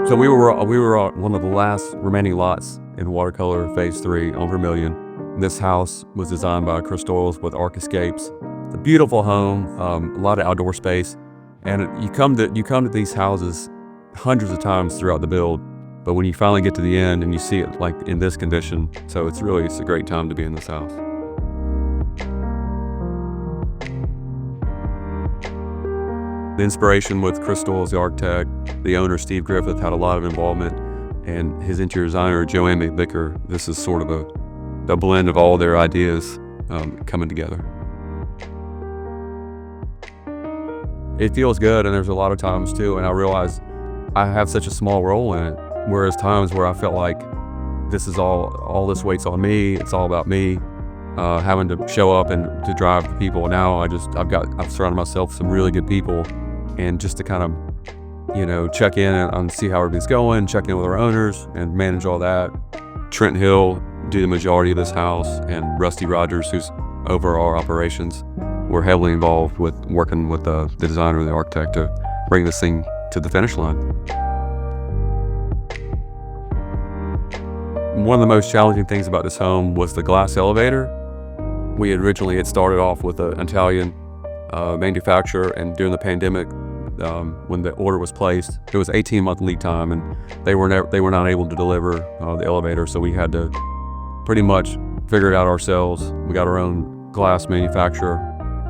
So we were on one of the last remaining lots in WaterColor Phase 3 on Vermilion. This house was designed by Chris Stoyles with Archiscapes. It's a beautiful home, a lot of outdoor space, and you come to these houses hundreds of times throughout the build, but when you finally get to the end and you see it like in this condition, so it's a great time to be in this house. The inspiration with Chris Stoyles, the architect, the owner, Steve Griffith, had a lot of involvement, and his interior designer, JoAnn McVicker. This is sort of a blend of all their ideas coming together. It feels good, and there's a lot of times too, and I realize I have such a small role in it, whereas times where I felt like this is all this weight's on me, it's all about me, having to show up and to drive the people. Now I've surrounded myself with some really good people, and just to kind of, check in and see how everything's going, check in with our owners and manage all that. Trent Hill do the majority of this house, and Rusty Rogers, who's over our operations, we're heavily involved with working with the designer and the architect to bring this thing to the finish line. One of the most challenging things about this home was the glass elevator. We originally had started off with an Italian manufacturer, and during the pandemic, when the order was placed, it was 18-month lead time, and they were not able to deliver the elevator, so we had to pretty much figure it out ourselves. We got our own glass manufacturer,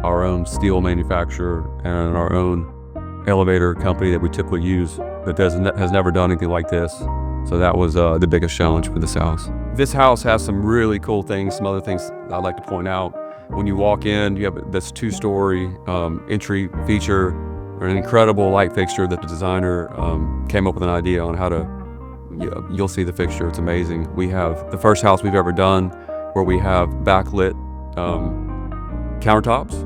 our own steel manufacturer, and our own elevator company that we typically use that has never done anything like this. So that was the biggest challenge for this house. This house has some really cool things, some other things I'd like to point out. When you walk in, you have this 2-story entry feature, or an incredible light fixture that the designer came up with an idea on how to, you'll see the fixture, it's amazing. We have the first house we've ever done where we have backlit countertops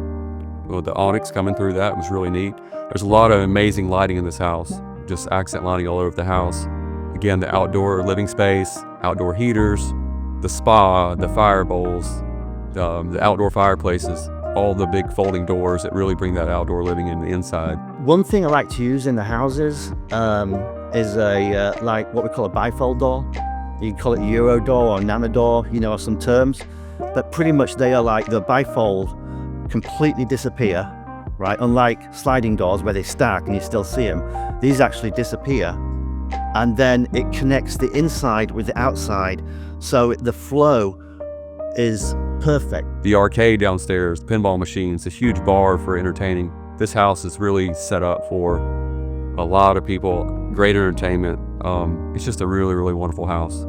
with the onyx coming through that. It was really neat. There's a lot of amazing lighting in this house, just accent lighting all over the house. Again, the outdoor living space, outdoor heaters, the spa, the fire bowls, the outdoor fireplaces, all the big folding doors that really bring that outdoor living in the inside. One thing I like to use in the houses is a like what we call a bifold door. You can call it Euro door or Nano door, are some terms, but pretty much they are like the bifold completely disappear, right? Unlike sliding doors where they stack and you still see them, these actually disappear, and then it connects the inside with the outside, so the flow is perfect. The arcade downstairs, the pinball machines, a huge bar for entertaining. This house is really set up for a lot of people, great entertainment. It's just a really, really wonderful house.